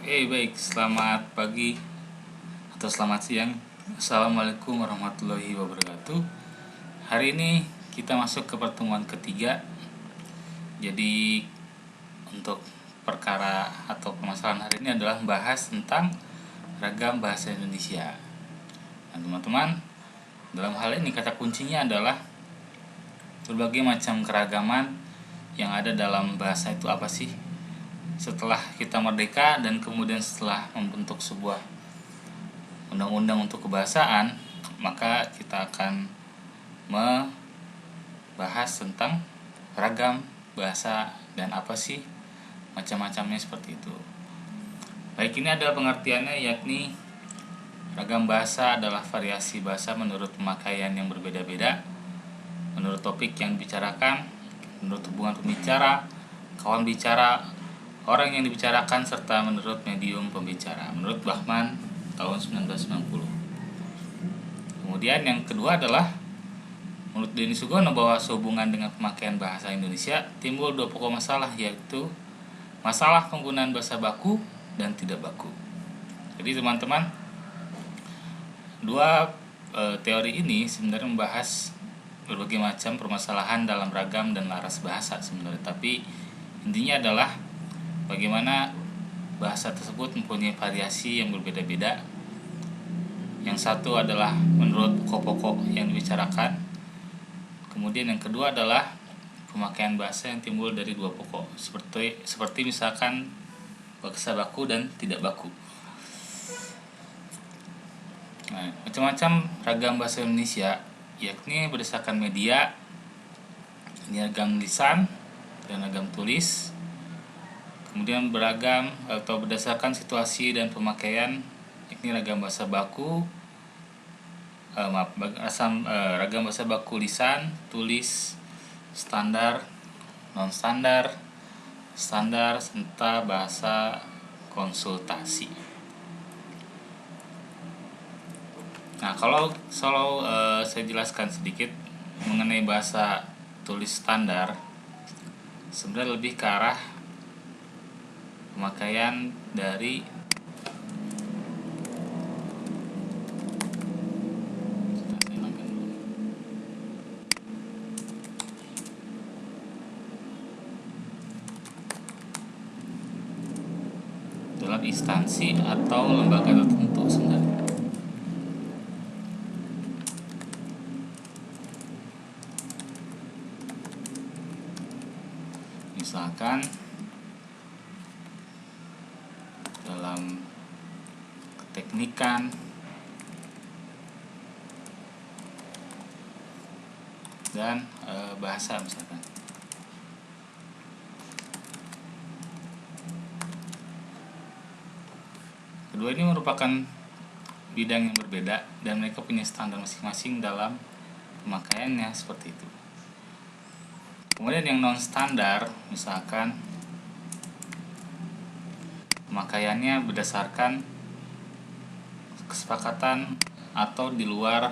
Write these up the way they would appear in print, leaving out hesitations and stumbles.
Baik, selamat pagi atau selamat siang. Assalamualaikum warahmatullahi wabarakatuh. Hari ini kita masuk ke pertemuan ketiga. Jadi untuk perkara atau permasalahan hari ini adalah membahas tentang ragam bahasa Indonesia. Nah, teman-teman, dalam hal ini kata kuncinya adalah berbagai macam keragaman yang ada dalam bahasa itu apa sih? Setelah kita merdeka dan kemudian setelah membentuk sebuah undang-undang untuk kebahasaan, maka kita akan membahas tentang ragam bahasa dan apa sih macam-macamnya seperti itu. Baik, ini adalah pengertiannya, yakni ragam bahasa adalah variasi bahasa menurut pemakaian yang berbeda-beda, menurut topik yang dibicarakan, menurut hubungan pembicara, kawan bicara, orang yang dibicarakan, serta menurut medium pembicara. Menurut Bachman tahun 1990. Kemudian yang kedua adalah menurut Denny Sugono bahwa sehubungan dengan pemakaian bahasa Indonesia timbul dua pokok masalah, yaitu masalah penggunaan bahasa baku dan tidak baku. Jadi teman-teman, dua teori ini sebenarnya membahas berbagai macam permasalahan dalam ragam dan laras bahasa sebenarnya, tapi intinya adalah bagaimana bahasa tersebut mempunyai variasi yang berbeda-beda. Yang satu adalah menurut pokok-pokok yang dibicarakan. Kemudian yang kedua adalah pemakaian bahasa yang timbul dari dua pokok, seperti misalkan bahasa baku dan tidak baku. Nah, macam-macam ragam bahasa Indonesia, yakni berdasarkan media, ini ragam lisan dan ragam tulis. Kemudian beragam atau berdasarkan situasi dan pemakaian, yakni ragam bahasa baku, ragam bahasa baku lisan, tulis, standar, non standar, standar, serta bahasa konsultasi. Nah, kalau saya jelaskan sedikit mengenai bahasa tulis standar, sebenarnya lebih ke arah pemakaian dari dalam instansi atau lembaga tertentu sebenarnya. Misalkan dalam keteknikan dan bahasa misalkan. Kedua ini merupakan bidang yang berbeda dan mereka punya standar masing-masing dalam pemakaiannya seperti itu. Kemudian yang non standar, misalkan pemakaiannya berdasarkan kesepakatan atau di luar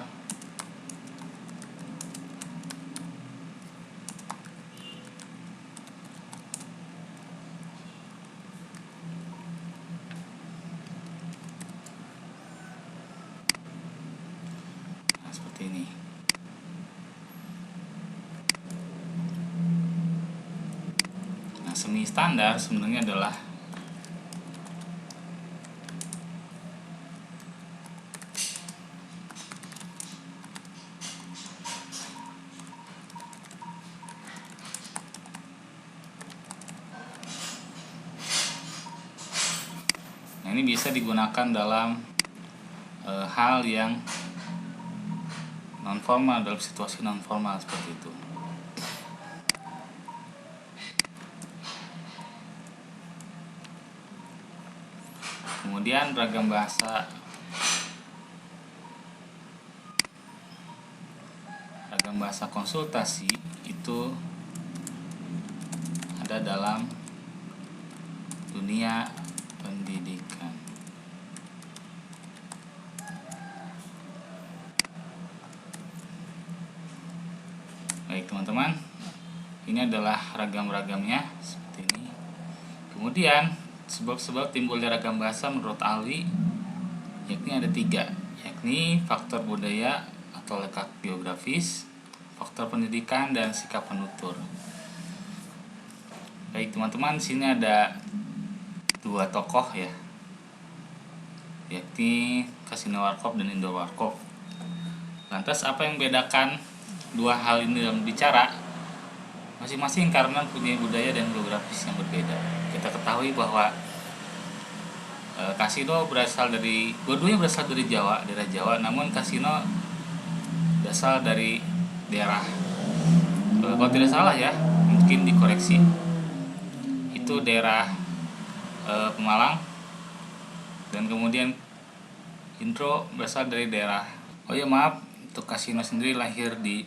seperti ini. Nah, semi standar sebenarnya adalah ini bisa digunakan dalam hal yang non formal, dalam situasi non formal seperti itu. Kemudian ragam bahasa konsultasi itu ada dalam dunia pendidikan. Baik teman-teman, ini adalah ragam-ragamnya seperti ini. Kemudian Sebab-sebab timbulnya ragam bahasa menurut ahli yakni ada 3, yakni faktor budaya atau letak geografis, faktor pendidikan, dan sikap penutur. Baik teman-teman, di sini ada 2 tokoh ya, yakni Kasino Warkop dan Indro Warkop. Lantas apa yang membedakan 2 hal ini dalam bicara? Masing-masing karena punya budaya dan geografis yang berbeda. Kita ketahui bahwa Kasino dua-duanya berasal dari daerah Jawa, namun Kasino berasal dari daerah, kalau tidak salah ya, mungkin dikoreksi, itu daerah Pemalang, dan kemudian Indro berasal dari daerah, untuk Kasino sendiri lahir di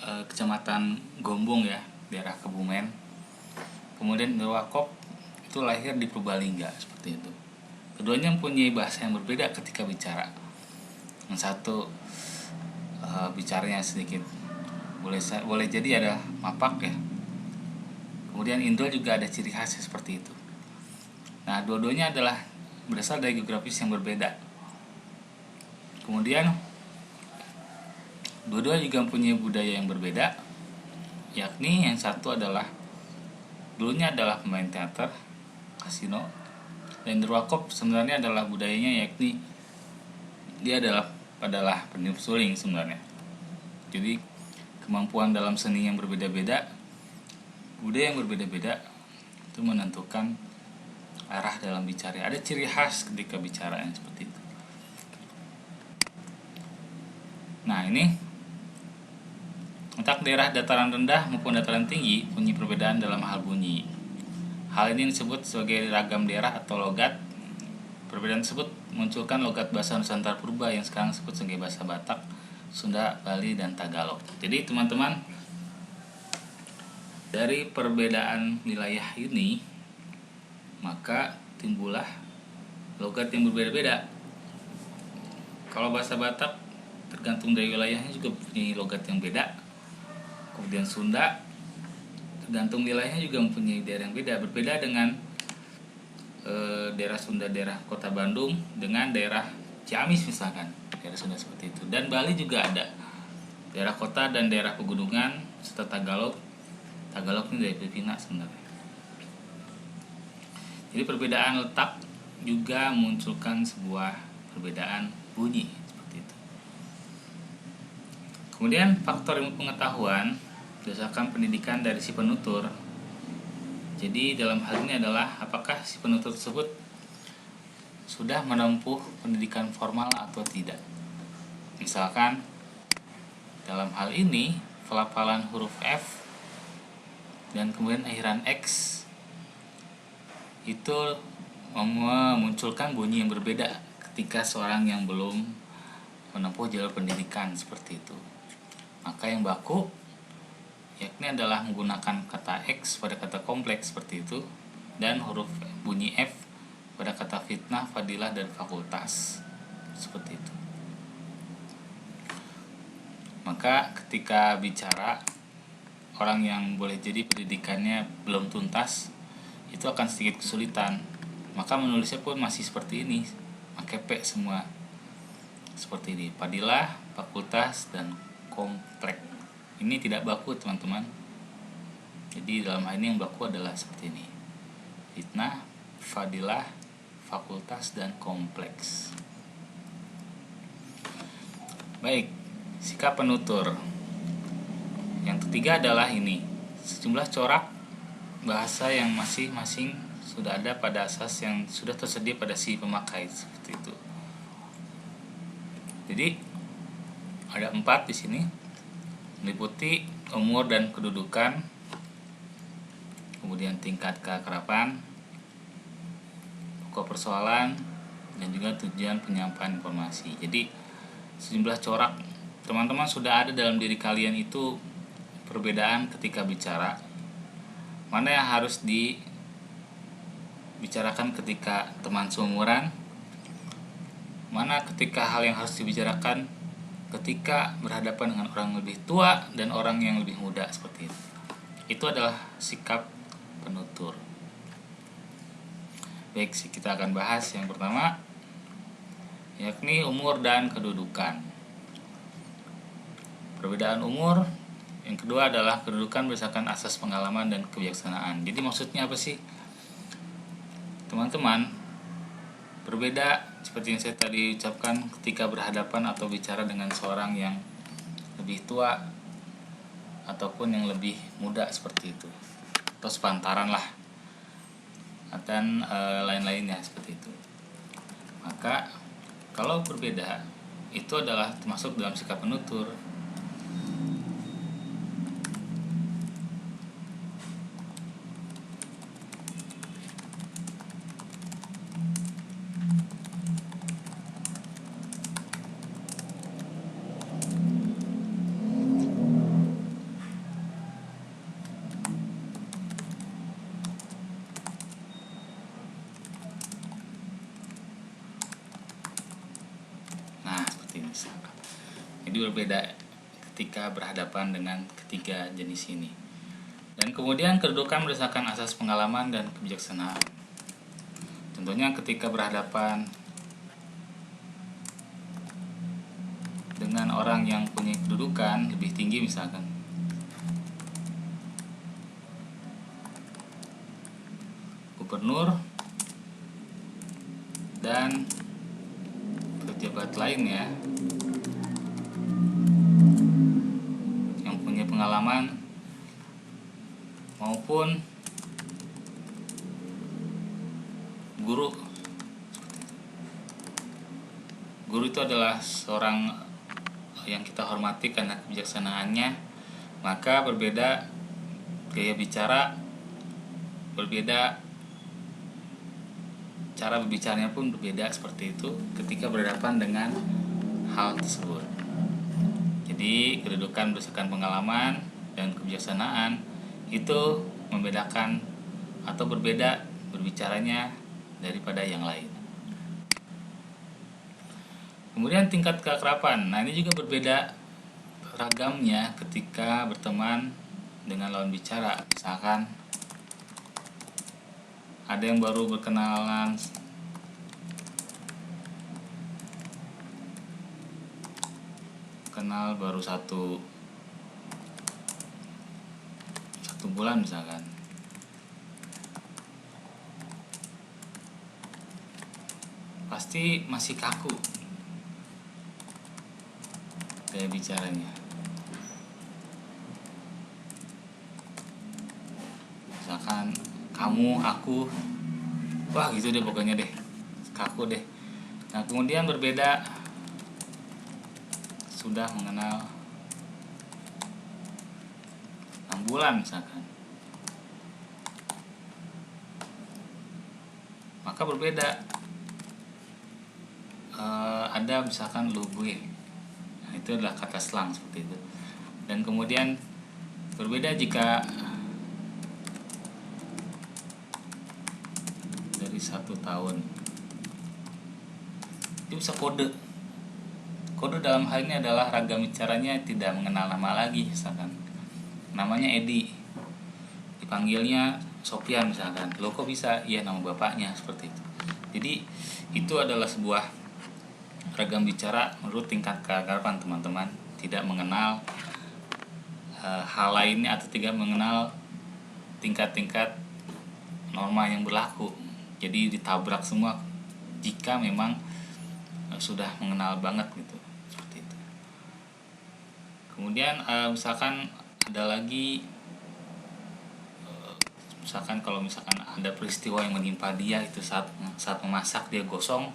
Kecamatan Gombong ya, daerah Kebumen. Kemudian Indro Warkop itu lahir di Purbalingga, seperti itu. Keduanya mempunyai bahasa yang berbeda ketika bicara. Yang satu bicaranya sedikit boleh jadi ada mapak ya. Kemudian Indro juga ada ciri khasnya seperti itu. Nah, dua-duanya adalah berasal dari geografis yang berbeda. Kemudian dua-duanya juga mempunyai budaya yang berbeda, yakni yang satu dulunya adalah pemain teater, Kasino, dan Indro Warkop sebenarnya adalah budayanya, yakni dia adalah peniup suling sebenarnya. Jadi kemampuan dalam seni yang berbeda-beda, budaya yang berbeda-beda itu menentukan arah dalam bicara. Ada ciri khas ketika bicara yang seperti itu. Nah, ini letak daerah dataran rendah maupun dataran tinggi punya perbedaan dalam hal bunyi. Hal ini disebut sebagai ragam daerah atau logat. Perbedaan tersebut munculkan logat bahasa Nusantara Purba yang sekarang disebut sebagai bahasa Batak, Sunda, Bali, dan Tagalog. Jadi teman-teman, dari perbedaan wilayah ini maka timbullah logat yang berbeda-beda. Kalau bahasa Batak tergantung dari wilayahnya juga punya logat yang beda. Kemudian Sunda tergantung wilayahnya juga mempunyai daerah yang beda. Berbeda dengan daerah Sunda, daerah Kota Bandung dengan daerah Ciamis misalkan, daerah Sunda seperti itu. Dan Bali juga ada daerah kota dan daerah pegunungan, serta Tagalog ini dari Filipina sebenarnya. Jadi perbedaan letak juga munculkan sebuah perbedaan bunyi seperti itu. Kemudian faktor ilmu pengetahuan berdasarkan pendidikan dari si penutur. Jadi dalam hal ini adalah apakah si penutur tersebut sudah menempuh pendidikan formal atau tidak. Misalkan dalam hal ini pelafalan huruf F dan kemudian akhiran X itu memunculkan bunyi yang berbeda ketika seorang yang belum menempuh jalur pendidikan seperti itu. Maka yang baku yakni adalah menggunakan kata X pada kata kompleks seperti itu, dan huruf bunyi F pada kata fitnah, fadilah, dan fakultas seperti itu. Maka ketika bicara, orang yang boleh jadi pendidikannya belum tuntas itu akan sedikit kesulitan. Maka menulisnya pun masih seperti ini, pakai P semua seperti ini, fadilah, fakultas, dan kompleks. Ini tidak baku teman-teman. Jadi dalam hal ini yang baku adalah seperti ini: fitnah, fadilah, fakultas, dan kompleks. Baik, sikap penutur. Yang ketiga adalah ini: sejumlah corak bahasa yang masing-masing sudah ada pada asas yang sudah tersedia pada si pemakai seperti itu. Jadi ada 4 di sini, meliputi umur dan kedudukan, kemudian tingkat keakraban, pokok persoalan, dan juga tujuan penyampaian informasi. Jadi sejumlah corak teman-teman sudah ada dalam diri kalian itu perbedaan ketika bicara. Mana yang harus dibicarakan ketika teman seumuran, mana ketika hal yang harus dibicarakan ketika berhadapan dengan orang lebih tua dan orang yang lebih muda seperti itu. Itu adalah sikap penutur. Baik, kita akan bahas yang pertama, yakni umur dan kedudukan. Perbedaan umur. Yang kedua adalah kedudukan berdasarkan asas pengalaman dan kebijaksanaan. Jadi maksudnya apa sih? Teman-teman, berbeda seperti yang saya tadi ucapkan ketika berhadapan atau bicara dengan seorang yang lebih tua ataupun yang lebih muda seperti itu, atau sepantaran lah, dan lain-lainnya seperti itu. Maka kalau berbeda itu adalah termasuk dalam sikap penutur. Nah, seperti ini. Jadi berbeda ketika berhadapan dengan ketiga jenis ini. Dan kemudian kedudukan berdasarkan asas pengalaman dan kebijaksanaan. Tentunya ketika berhadapan dengan orang yang punya kedudukan lebih tinggi, misalkan gubernur dan pejabat lainnya yang punya pengalaman maupun guru. Guru itu adalah seorang yang kita hormati karena kebijaksanaannya, maka berbeda gaya bicara, berbeda cara berbicaranya pun berbeda seperti itu ketika berhadapan dengan hal tersebut. Jadi kedudukan berdasarkan pengalaman dan kebijaksanaan itu membedakan atau berbeda berbicaranya daripada yang lain. Kemudian tingkat keakraban. Nah, ini juga berbeda ragamnya ketika berteman dengan lawan bicara. Misalkan ada yang baru berkenalan, kenal baru satu bulan misalkan. Pasti masih kaku gaya bicaranya. Misalkan kamu, aku, wah gitu deh pokoknya deh, kaku deh. Nah, kemudian berbeda sudah mengenal 6 bulan misalkan, maka berbeda. Ada misalkan lu gue, nah, itu adalah kata slang seperti itu. Dan kemudian berbeda jika dari 1 tahun. Itu bisa kode. Kode dalam hal ini adalah ragam bicaranya tidak mengenal nama lagi. Misalkan namanya Edi, dipanggilnya Sofian misalkan. Lo kok bisa? Iya, nama bapaknya, seperti itu. Jadi itu adalah sebuah ragam bicara menurut tingkat keakraban teman-teman, tidak mengenal hal lainnya atau tidak mengenal tingkat-tingkat norma yang berlaku. Jadi ditabrak semua jika memang sudah mengenal banget gitu, seperti itu. Kemudian misalkan ada lagi, misalkan kalau misalkan ada peristiwa yang menimpa dia itu saat memasak dia gosong,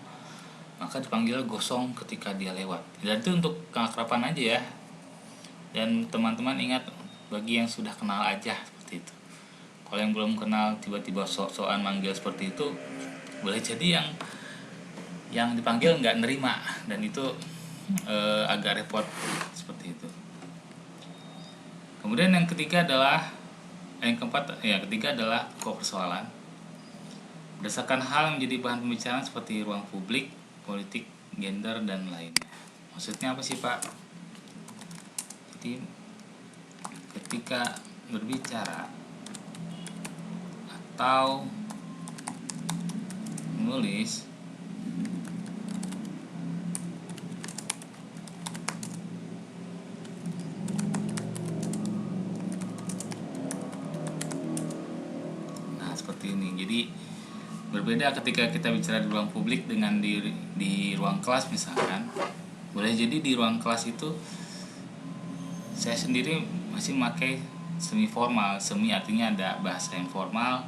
maka dipanggil gosong ketika dia lewat. Dan itu untuk keakraban aja ya. Dan teman-teman ingat, bagi yang sudah kenal aja seperti itu. Kalau yang belum kenal tiba-tiba sok-sokan manggil seperti itu, boleh jadi yang dipanggil nggak nerima, dan itu agak repot seperti itu. Kemudian yang ketiga adalah ketiga adalah pokok persoalan. Berdasarkan hal yang menjadi bahan pembicaraan seperti ruang publik, politik, gender, dan lainnya. Maksudnya apa sih Pak? Jadi ketika berbicara atau menulis, nah seperti ini. Jadi berbeda ketika kita bicara di ruang publik dengan di ruang kelas misalkan. Boleh jadi di ruang kelas itu saya sendiri masih memakai semi formal. Semi artinya ada bahasa yang formal,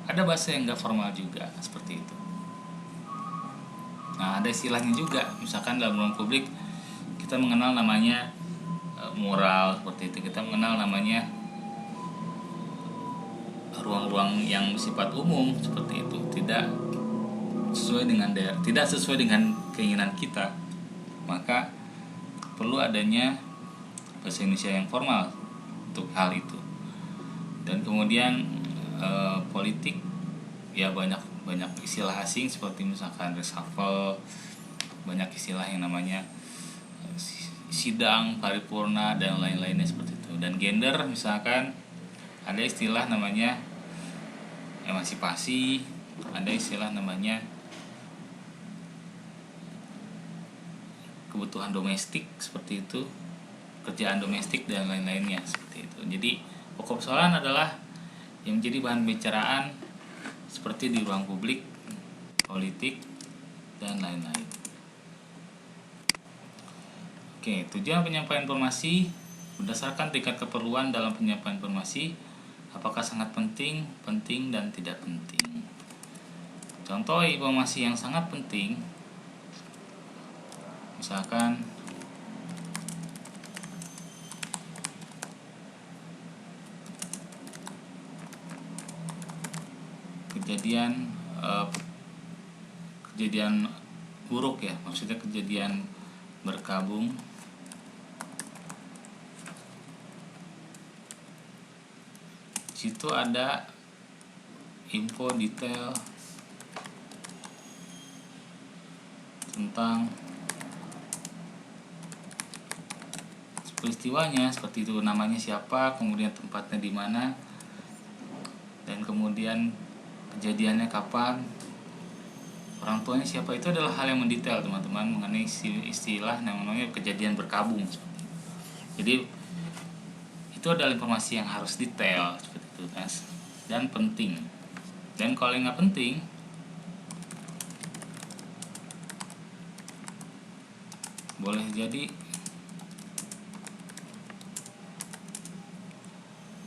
ada bahasa yang enggak formal juga, seperti itu. Nah, ada istilahnya juga. Misalkan dalam ruang publik kita mengenal namanya moral, seperti itu. Kita mengenal namanya ruang-ruang yang bersifat umum, seperti itu. Tidak sesuai dengan tidak sesuai dengan keinginan kita. Maka perlu adanya bahasa Indonesia yang formal untuk hal itu. Dan kemudian politik ya banyak istilah asing seperti misalkan reshuffle, banyak istilah yang namanya sidang paripurna dan lain-lainnya seperti itu. Dan gender misalkan ada istilah namanya emansipasi, ada istilah namanya kebutuhan domestik seperti itu, kerjaan domestik dan lain-lainnya seperti itu. Jadi pokok persoalan adalah yang menjadi bahan pembicaraan seperti di ruang publik, politik dan lain-lain. Oke, tujuan penyampaian informasi berdasarkan tingkat keperluan dalam penyampaian informasi, apakah sangat penting, dan tidak penting. Contoh informasi yang sangat penting, misalkan kejadian buruk ya, maksudnya kejadian berkabung situ ada info detail tentang peristiwanya, seperti itu, namanya siapa, kemudian tempatnya di mana, dan kemudian kejadiannya kapan, orang tuanya siapa. Itu adalah hal yang mendetail teman-teman mengenai istilah namanya kejadian berkabung. Jadi itu adalah informasi yang harus detail seperti itu dan penting. Dan kalau yang nggak penting, boleh jadi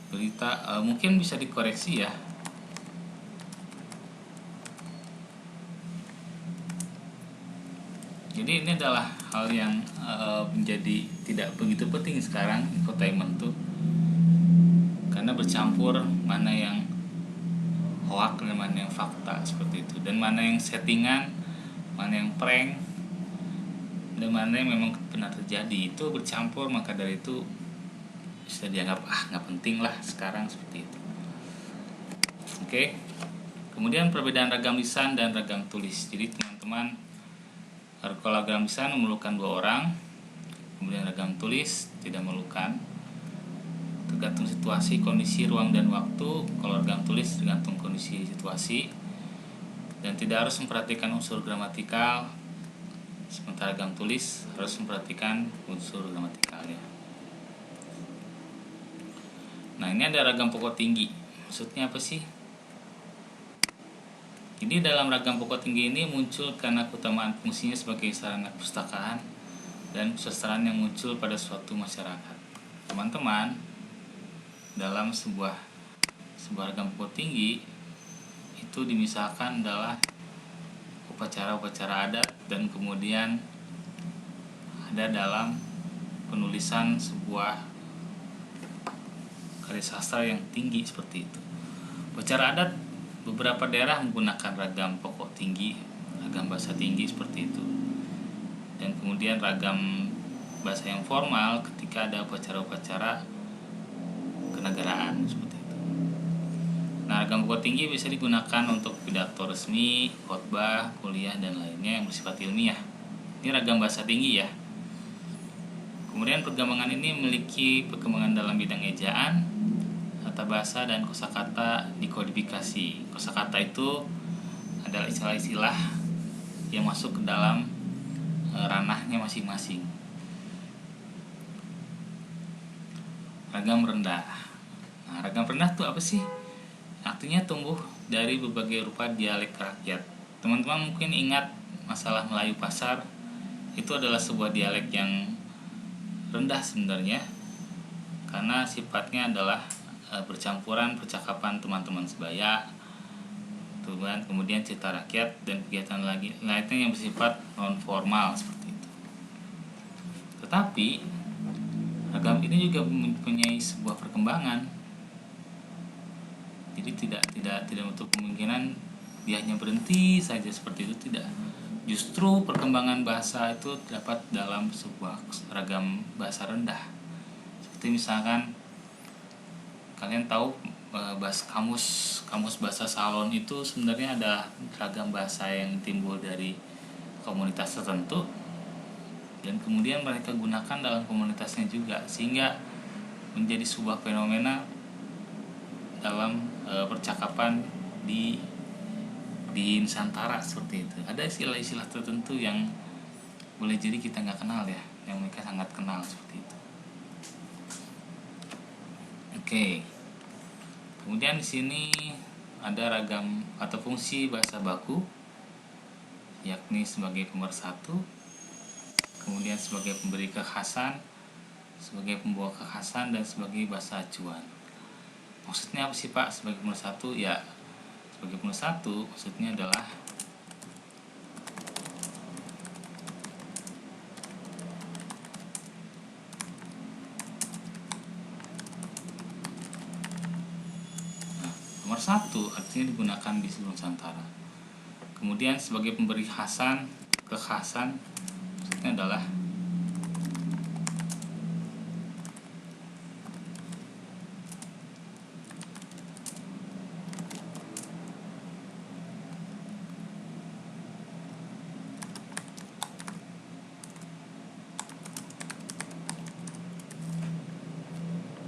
berita mungkin bisa dikoreksi ya. Jadi ini adalah hal yang menjadi tidak begitu penting sekarang infotainment tuh, karena bercampur mana yang hoax dan mana yang fakta seperti itu, dan mana yang settingan, mana yang prank, dan mana yang memang benar terjadi, itu bercampur. Maka dari itu bisa dianggap nggak penting lah sekarang seperti itu. Oke. Kemudian perbedaan ragam lisan dan ragam tulis. Jadi teman-teman, kalau ragam lisan memerlukan 2 orang, kemudian ragam tulis tidak memerlukan, tergantung situasi, kondisi, ruang dan waktu. Kalau ragam tulis tergantung kondisi, situasi, dan tidak harus memperhatikan unsur gramatikal, sementara ragam tulis harus memperhatikan unsur gramatikalnya. Nah, ini ada ragam pokok tinggi. Maksudnya apa sih? Jadi dalam ragam pokok tinggi ini muncul karena keutamaan fungsinya sebagai sarana perpustakaan dan kesusastraan yang muncul pada suatu masyarakat. Teman-teman, dalam sebuah ragam pokok tinggi itu dimisahkan adalah upacara-upacara adat, dan kemudian ada dalam penulisan sebuah karya sastra yang tinggi seperti itu. Upacara adat, beberapa daerah menggunakan ragam pokok tinggi, ragam bahasa tinggi seperti itu. Dan kemudian ragam bahasa yang formal ketika ada upacara-upacara kenegaraan seperti itu. Nah, ragam pokok tinggi bisa digunakan untuk pidato resmi, khotbah, kuliah dan lainnya yang bersifat ilmiah. Ini ragam bahasa tinggi ya. Kemudian perkembangan ini memiliki perkembangan dalam bidang ejaan, tata bahasa dan kosakata dikodifikasi. Kosakata itu adalah istilah-istilah yang masuk ke dalam ranahnya masing-masing. Ragam rendah. Nah, ragam rendah itu apa sih? Artinya tumbuh dari berbagai rupa dialek rakyat. Teman-teman mungkin ingat masalah Melayu Pasar, itu adalah sebuah dialek yang rendah sebenarnya, karena sifatnya adalah bercampuran percakapan teman-teman sebaya, kemudian cerita rakyat dan kegiatan lainnya yang bersifat non formal seperti itu. Tetapi ragam ini juga mempunyai sebuah perkembangan. Jadi tidak untuk kemungkinan dia hanya berhenti saja seperti itu, tidak. Justru perkembangan bahasa itu terdapat dalam sebuah ragam bahasa rendah. Seperti misalkan kalian tahu kamus bahasa Salon itu sebenarnya adalah ragam bahasa yang timbul dari komunitas tertentu dan kemudian mereka gunakan dalam komunitasnya juga, sehingga menjadi sebuah fenomena dalam percakapan di Nusantara seperti itu. Ada istilah-istilah tertentu yang boleh jadi kita nggak kenal ya, yang mereka sangat kenal seperti itu. Oke. Kemudian di sini ada ragam atau fungsi bahasa baku, yakni sebagai pemersatu, kemudian sebagai pemberi kekhasan, sebagai pembawa kekhasan, dan sebagai bahasa acuan. Maksudnya apa sih Pak sebagai pemersatu? Ya, sebagai pemersatu maksudnya adalah pemersatu artinya digunakan di seluruh Nusantara. Kemudian sebagai pemberi kekhasan maksudnya adalah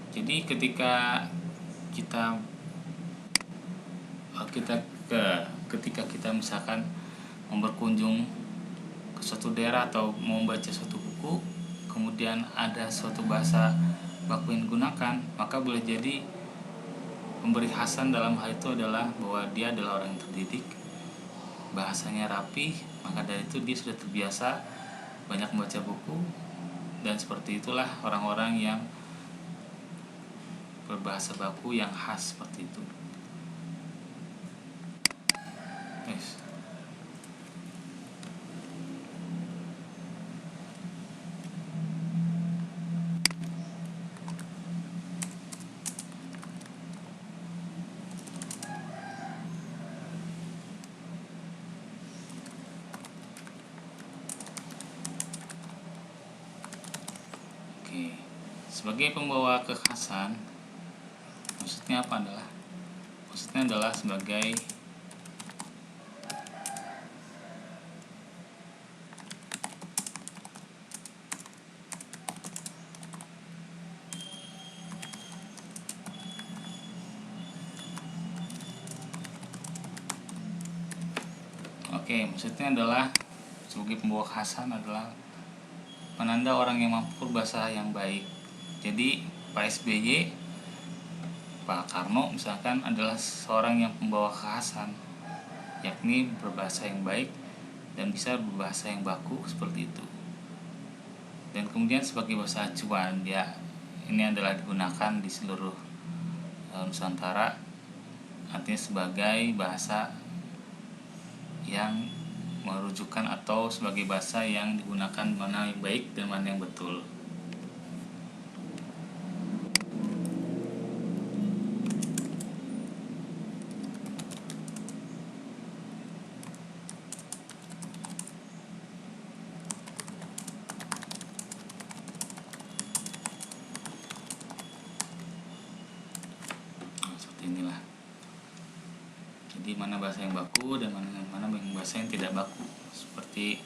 jadi ketika kita misalkan mau berkunjung ke suatu daerah atau mau membaca suatu buku, kemudian ada suatu bahasa baku yang digunakan, maka boleh jadi pemberi khasan dalam hal itu adalah bahwa dia adalah orang yang terdidik, bahasanya rapi, maka dari itu dia sudah terbiasa banyak membaca buku, dan seperti itulah orang-orang yang berbahasa baku yang khas seperti itu. Yes. Oke. Sebagai pembawa kekhasan maksudnya apa adalah? Maksudnya adalah sebagai maksudnya adalah sebagai pembawa kekhasan adalah penanda orang yang mampu berbahasa yang baik. Jadi Pak SBY, Pak Karno misalkan adalah seorang yang pembawa kekhasan, yakni berbahasa yang baik dan bisa berbahasa yang baku seperti itu. Dan kemudian sebagai bahasa acuan, ya ini adalah digunakan di seluruh Nusantara, artinya sebagai bahasa yang merujukan atau sebagai bahasa yang digunakan mana yang baik dan mana yang betul. Seperti inilah. Jadi mana bahasa yang baku dan mana bahasa yang tidak baku. Seperti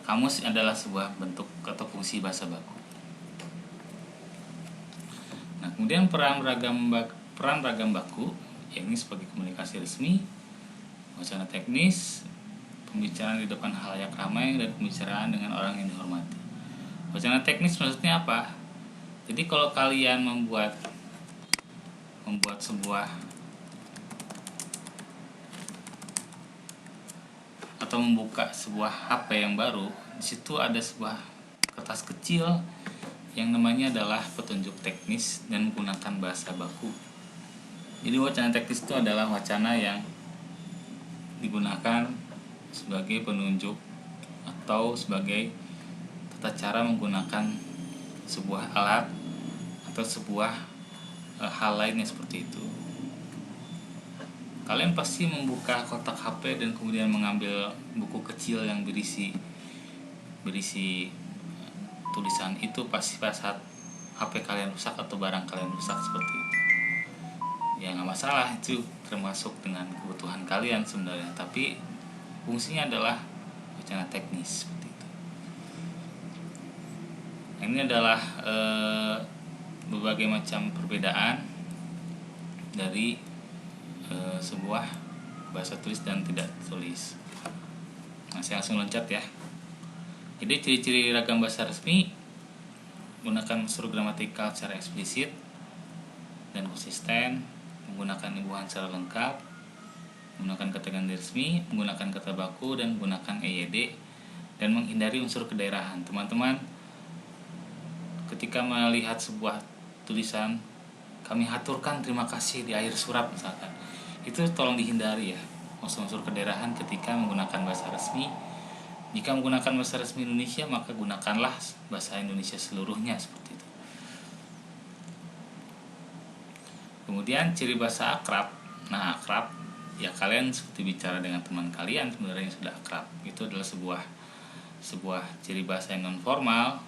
kamus adalah sebuah bentuk atau fungsi bahasa baku. Nah, kemudian peran ragam baku, yakni sebagai komunikasi resmi, Wacana teknis, pembicaraan di depan halayak ramai dan pembicaraan dengan orang yang dihormati. Wacana teknis maksudnya apa? Jadi kalau kalian membuat sebuah atau membuka sebuah HP yang baru, di situ ada sebuah kertas kecil yang namanya adalah petunjuk teknis dan menggunakan bahasa baku. Jadi wacana teknis itu adalah wacana yang digunakan sebagai penunjuk atau sebagai tata cara menggunakan sebuah alat atau sebuah hal lainnya seperti itu. Kalian pasti membuka kotak HP dan kemudian mengambil buku kecil yang berisi tulisan itu pasti pada saat HP kalian rusak atau barang kalian rusak seperti itu. Ya nggak masalah, itu termasuk dengan kebutuhan kalian sebenarnya, tapi fungsinya adalah wacana teknis seperti itu. Ini adalah berbagai macam perbedaan dari sebuah bahasa tulis dan tidak tulis. Nah, saya langsung loncat ya. Jadi ciri-ciri ragam bahasa resmi: menggunakan unsur gramatikal secara eksplisit dan konsisten, menggunakan imbuhan secara lengkap, menggunakan kata ganti resmi, menggunakan kata baku, dan menggunakan EYD, dan menghindari unsur kedaerahan. Teman-teman, ketika melihat sebuah tulisan kami haturkan terima kasih di akhir surat misalkan, itu tolong dihindari ya unsur-unsur kedaerahan ketika menggunakan bahasa resmi. Jika menggunakan bahasa resmi Indonesia, maka gunakanlah bahasa Indonesia seluruhnya seperti itu. Kemudian ciri bahasa akrab. Nah, akrab ya kalian seperti bicara dengan teman kalian sebenarnya yang sudah akrab. Itu adalah sebuah ciri bahasa yang non formal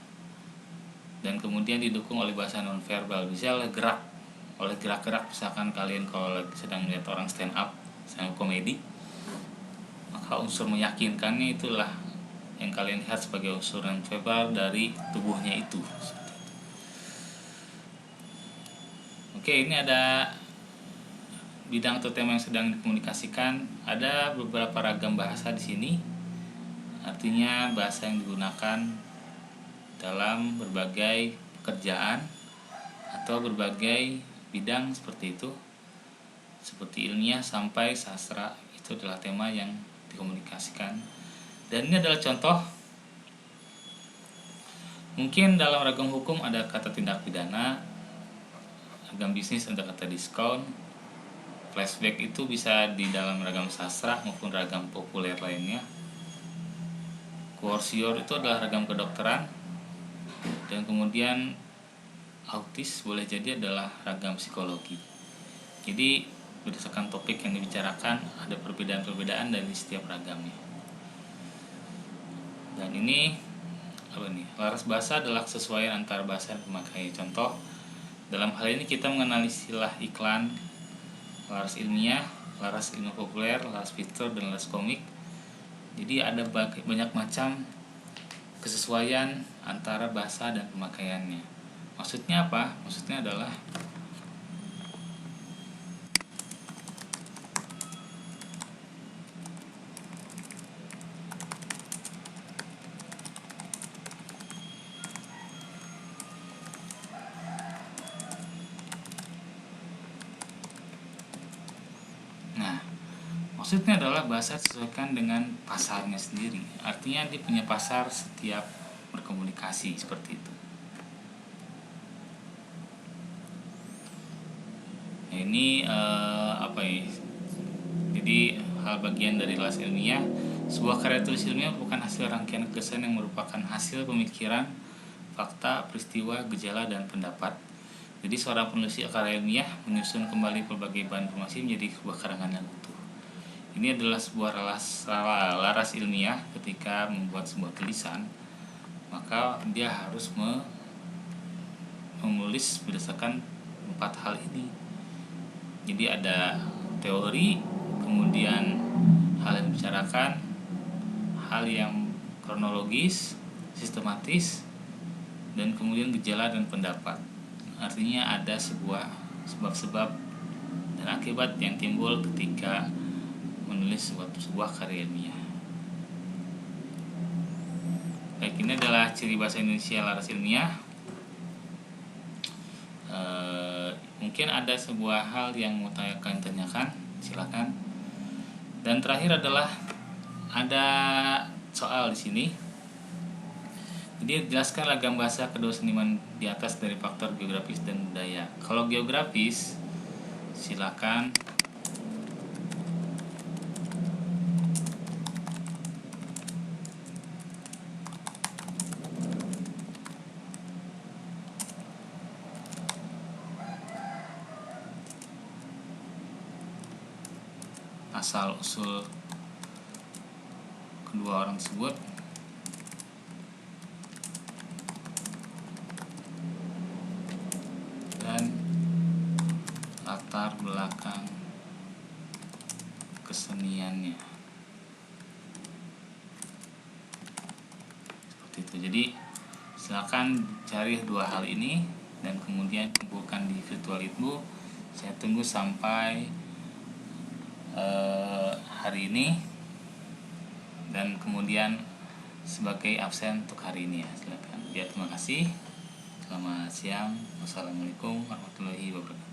dan kemudian didukung oleh bahasa non verbal. Bisa oleh gerak-gerak, misalkan kalian kalau sedang melihat orang stand up komedi, maka unsur meyakinkannya itulah yang kalian lihat sebagai unsur non verbal dari tubuhnya itu. Oke, ini ada bidang atau tema yang sedang dikomunikasikan. Ada beberapa ragam bahasa di sini. Artinya bahasa yang digunakan dalam berbagai pekerjaan atau berbagai bidang seperti itu. Seperti ilmiah sampai sastra, itu adalah tema yang dikomunikasikan. Dan ini adalah contoh. Mungkin dalam ragam hukum ada kata tindak pidana, ragam bisnis ada kata diskon, flashback itu bisa di dalam ragam sastra maupun ragam populer lainnya. Coercior itu adalah ragam kedokteran, dan kemudian autis boleh jadi adalah ragam psikologi. Jadi berdasarkan topik yang dibicarakan ada perbedaan-perbedaan dari setiap ragamnya. Dan ini laras bahasa adalah kesesuaian antara bahasa dan pemakaian. Contoh, dalam hal ini kita mengenali istilah iklan, laras ilmiah, laras ilmu populer, laras fitur, dan laras komik. Jadi ada banyak macam kesesuaian antara bahasa dan pemakaiannya. Maksudnya apa? Maksudnya adalah maksudnya adalah bahasa disesuaikan dengan pasarnya sendiri. Artinya dia punya pasar setiap berkomunikasi seperti itu. Nah, ini Jadi hal bagian dari laras ilmiah. Sebuah karya tulis ilmiah bukan hasil rangkaian gagasan yang merupakan hasil pemikiran, fakta, peristiwa, gejala, dan pendapat. Jadi seorang penulis karya ilmiah menyusun kembali berbagai bahan informasi menjadi sebuah karangan yang utuh. Ini adalah sebuah laras ilmiah. Ketika membuat sebuah tulisan, maka dia harus menulis berdasarkan 4 hal ini. Jadi ada teori, kemudian hal yang dibicarakan, hal yang kronologis, sistematis, dan kemudian gejala dan pendapat. Artinya ada sebuah sebab-sebab dan akibat yang timbul ketika menulis sebuah karya ilmiah. Baik, ini adalah ciri bahasa Indonesia laras ilmiah. Mungkin ada sebuah hal yang mau kalian tanyakan, silakan. Dan terakhir adalah ada soal di sini. Jadi jelaskan ragam bahasa kedua seniman di atas dari faktor geografis dan budaya. Kalau geografis, silakan asal usul kedua orang tersebut, dan latar belakang keseniannya. Seperti itu. Jadi silakan cari dua hal ini dan kemudian kumpulkan di virtual itu. Saya tunggu sampai hari ini, dan kemudian sebagai absen untuk hari ini ya, silakan. Ya, terima kasih. Selamat siang. Wassalamualaikum warahmatullahi wabarakatuh.